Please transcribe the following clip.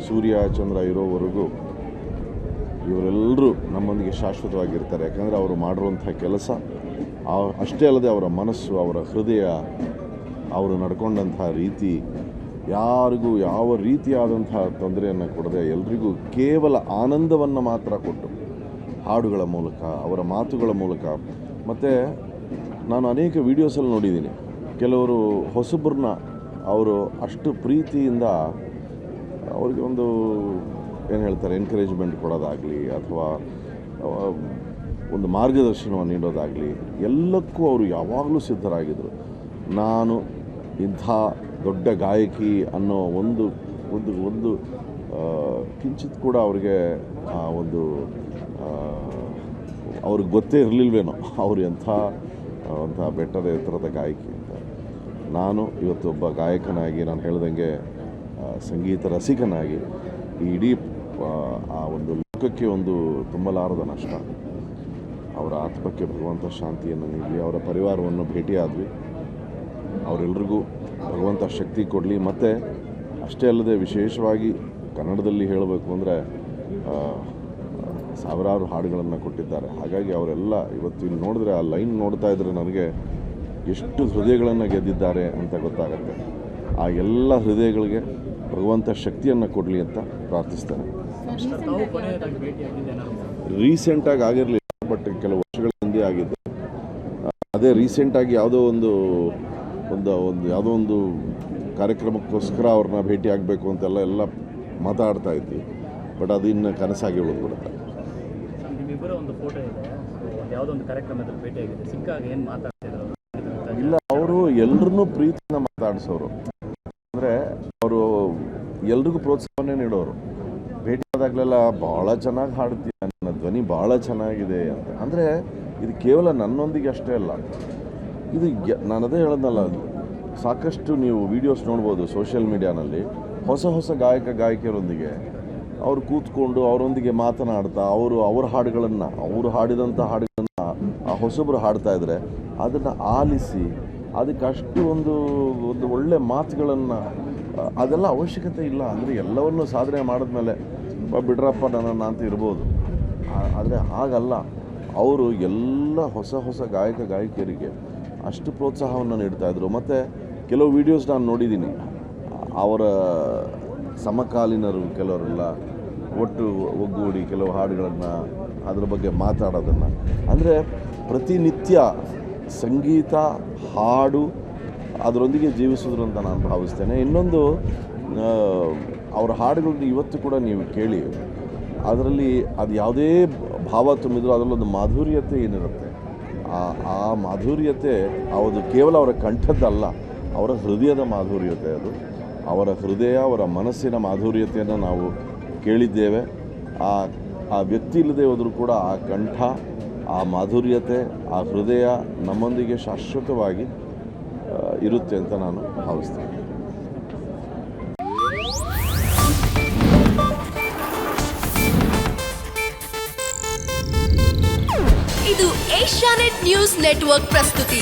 ಸೂರ್ಯ ಚಂದ್ರ ಇರೋವರೆಗೂ ಇವರೆಲ್ಲರೂ ನಮ್ಮೊಂದಿಗೆ ಶಾಶ್ವತವಾಗಿರ್ತಾರೆ. ಯಾಕಂದರೆ ಅವರು ಮಾಡಿರುವಂಥ ಕೆಲಸ ಅಷ್ಟೇ ಅಲ್ಲದೆ ಅವರ ಮನಸ್ಸು, ಅವರ ಹೃದಯ, ಅವರು ನಡ್ಕೊಂಡಂಥ ರೀತಿ ಯಾರಿಗೂ ಯಾವ ರೀತಿಯಾದಂಥ ತೊಂದರೆಯನ್ನು ಕೊಡದೆ ಎಲ್ರಿಗೂ ಕೇವಲ ಆನಂದವನ್ನು ಮಾತ್ರ ಕೊಟ್ಟು ಹಾಡುಗಳ ಮೂಲಕ, ಅವರ ಮಾತುಗಳ ಮೂಲಕ. ಮತ್ತು ನಾನು ಅನೇಕ ವೀಡಿಯೋಸಲ್ಲಿ ನೋಡಿದ್ದೀನಿ, ಕೆಲವರು ಹೊಸಬ್ರನ್ನ ಅವರು ಅಷ್ಟು ಪ್ರೀತಿಯಿಂದ ಅವ್ರಿಗೆ ಏನು ಹೇಳ್ತಾರೆ ಎನ್ಕರೇಜ್ಮೆಂಟ್ ಕೊಡೋದಾಗಲಿ ಅಥವಾ ಒಂದು ಮಾರ್ಗದರ್ಶನವನ್ನು ನೀಡೋದಾಗಲಿ ಎಲ್ಲಕ್ಕೂ ಅವರು ಯಾವಾಗಲೂ ಸಿದ್ಧರಾಗಿದ್ದರು. ನಾನು ಇಂಥ ದೊಡ್ಡ ಗಾಯಕಿ ಅನ್ನೋ ಒಂದು ಒಂದು ಒಂದು ಕಿಂಚಿತ್ ಕೂಡ ಅವ್ರಿಗೆ ಅವ್ರಿಗೆ ಗೊತ್ತೇ ಇರಲಿಲ್ವೇನೋ ಅವರು ಅಂಥ ಬೆಟ್ಟದ ಎತ್ತರದ ಗಾಯಕಿ ಅಂತ. ನಾನು ಇವತ್ತು ಒಬ್ಬ ಗಾಯಕನಾಗಿ, ನಾನು ಹೇಳ್ದಂಗೆ ಸಂಗೀತ ರಸಿಕನಾಗಿ ಈ ಇಡೀ ಆ ಒಂದು ಲೋಕಕ್ಕೆ ಒಂದು ತುಂಬಲಾರದ ನಷ್ಟ. ಅವರ ಆತ್ಮಕ್ಕೆ ಭಗವಂತ ಶಾಂತಿಯನ್ನು ನೀಡಲಿ. ಅವರ ಪರಿವಾರವನ್ನು ಭೇಟಿಯಾದ್ವಿ. ಅವರೆಲ್ಲರಿಗೂ ಭಗವಂತ ಶಕ್ತಿ ಕೊಡಲಿ. ಮತ್ತು ಅಷ್ಟೇ ಅಲ್ಲದೆ ವಿಶೇಷವಾಗಿ ಕನ್ನಡದಲ್ಲಿ ಹೇಳಬೇಕು ಅಂದರೆ ಸಾವಿರಾರು ಹಾಡುಗಳನ್ನು ಕೊಟ್ಟಿದ್ದಾರೆ. ಹಾಗಾಗಿ ಅವರೆಲ್ಲ ಇವತ್ತು ಇಲ್ಲಿ ನೋಡಿದ್ರೆ, ಆ ಲೈನ್ ನೋಡ್ತಾ ಇದ್ದರೆ ನನಗೆ ಎಷ್ಟು ಹೃದಯಗಳನ್ನು ಗೆದ್ದಿದ್ದಾರೆ ಅಂತ ಗೊತ್ತಾಗುತ್ತೆ. ಆ ಎಲ್ಲ ಹೃದಯಗಳಿಗೆ ಭಗವಂತ ಶಕ್ತಿಯನ್ನು ಕೊಡಲಿ ಅಂತ ಪ್ರಾರ್ಥಿಸ್ತೇನೆ. ರೀಸೆಂಟಾಗಿ ಆಗಿರಲಿಲ್ಲ, ಬಟ್ ಕೆಲವು ವರ್ಷಗಳ ಹಿಂದೆ ಆಗಿದ್ದು. ಅದೇ ರೀಸೆಂಟಾಗಿ ಯಾವುದೋ ಒಂದು ಕಾರ್ಯಕ್ರಮಕ್ಕೋಸ್ಕರ ಅವ್ರನ್ನ ಭೇಟಿ ಆಗಬೇಕು ಅಂತೆಲ್ಲ ಮಾತಾಡ್ತಾ ಇದ್ವಿ. ಬಟ್ ಅದು ಇನ್ನು ಕನಸಾಗಿ ಉಳಿದ್ಬಿಡುತ್ತೆ. ಇಲ್ಲ, ಅವರು ಎಲ್ಲರನ್ನೂ ಪ್ರೀತಿಯಿಂದ ಮಾತಾಡಿಸೋರು. ಅಂದರೆ ಅವರು ಎಲ್ರಿಗೂ ಪ್ರೋತ್ಸಾಹವನ್ನೇ ನೀಡೋರು. ಭೇಟಿ ಆದಾಗಲೆಲ್ಲ ಭಾಳ ಚೆನ್ನಾಗಿ ಹಾಡ್ತೀಯ, ನನ್ನ ಧ್ವನಿ ಭಾಳ ಚೆನ್ನಾಗಿದೆ ಅಂತ. ಅಂದರೆ ಇದು ಕೇವಲ ನನ್ನೊಂದಿಗೆ ಅಷ್ಟೇ ಅಲ್ಲ, ಇದು ನಾನು ಅದೇ ಹೇಳೋದಲ್ಲ, ಸಾಕಷ್ಟು ನೀವು ವೀಡಿಯೋಸ್ ನೋಡ್ಬೋದು ಸೋಷಿಯಲ್ ಮೀಡಿಯಾನಲ್ಲಿ. ಹೊಸ ಗಾಯಕಿಯರೊಂದಿಗೆ ಅವರು ಕೂತ್ಕೊಂಡು ಅವರೊಂದಿಗೆ ಮಾತನಾಡ್ತಾ ಅವ್ರ ಹಾಡುಗಳನ್ನು, ಅವರು ಹಾಡಿದಂಥ ಹಾಡುಗಳನ್ನು ಆ ಹೊಸಬ್ರು ಹಾಡ್ತಾ ಇದ್ದರೆ ಅದನ್ನು ಆಲಿಸಿ ಅದಕ್ಕೆ ಅಷ್ಟು ಒಂದು ಒಳ್ಳೆ ಮಾತುಗಳನ್ನು, ಅದೆಲ್ಲ ಅವಶ್ಯಕತೆ ಇಲ್ಲ. ಅಂದರೆ ಎಲ್ಲವನ್ನೂ ಸಾಧನೆ ಮಾಡಿದ್ಮೇಲೆ ಬಿಡ್ರಪ್ಪ ನನ್ನನ್ನು ಅಂತ ಇರ್ಬೋದು. ಆದರೆ ಹಾಗಲ್ಲ, ಅವರು ಎಲ್ಲ ಹೊಸ ಗಾಯಕಿಯರಿಗೆ ಅಷ್ಟು ಪ್ರೋತ್ಸಾಹವನ್ನು ನೀಡ್ತಾಯಿದ್ರು. ಮತ್ತು ಕೆಲವು ವೀಡಿಯೋಸ್ ನಾನು ನೋಡಿದ್ದೀನಿ, ಅವರ ಸಮಕಾಲೀನರು ಕೆಲವರೆಲ್ಲ ಒಟ್ಟು ಒಗ್ಗೂಡಿ ಕೆಲವು ಹಾಡುಗಳನ್ನು ಅದರ ಬಗ್ಗೆ ಮಾತಾಡೋದನ್ನು, ಅಂದರೆ ಪ್ರತಿನಿತ್ಯ ಸಂಗೀತ ಹಾಡು ಅದರೊಂದಿಗೆ ಜೀವಿಸಿದ್ರು ಅಂತ ನಾನು ಭಾವಿಸ್ತೇನೆ. ಇನ್ನೊಂದು, ಅವರ ಹಾಡುಗಳನ್ನ ಇವತ್ತು ಕೂಡ ನೀವು ಕೇಳಿ, ಅದರಲ್ಲಿ ಅದು ಯಾವುದೇ ಭಾವ ತುಂಬಿದ್ರು ಅದರಲ್ಲೊಂದು ಮಾಧುರ್ಯತೆ ಏನಿರುತ್ತೆ, ಆ ಮಾಧುರ್ಯತೆ ಅದು ಕೇವಲ ಅವರ ಕಂಠದ್ದಲ್ಲ, ಅವರ ಹೃದಯದ ಮಾಧುರ್ಯತೆ. ಅದು ಅವರ ಹೃದಯ, ಅವರ ಮನಸ್ಸಿನ ಮಾಧುರ್ಯತೆಯನ್ನು ನಾವು ಕೇಳಿದ್ದೇವೆ. ಆ ವ್ಯಕ್ತಿ ಇಲ್ಲದೆ ಹೋದರೂ ಕೂಡ ಆ ಕಂಠ, ಆ ಮಾಧುರ್ಯತೆ, ಆ ಹೃದಯ ನಮ್ಮೊಂದಿಗೆ ಶಾಶ್ವತವಾಗಿ ಇರುತ್ತೆ ಅಂತ ನಾನು ಭಾವಿಸ್ತೇನೆ. ಇದು ಏಷ್ಯಾನೆಟ್ ನ್ಯೂಸ್ ನೆಟ್ವರ್ಕ್ ಪ್ರಸ್ತುತಿ.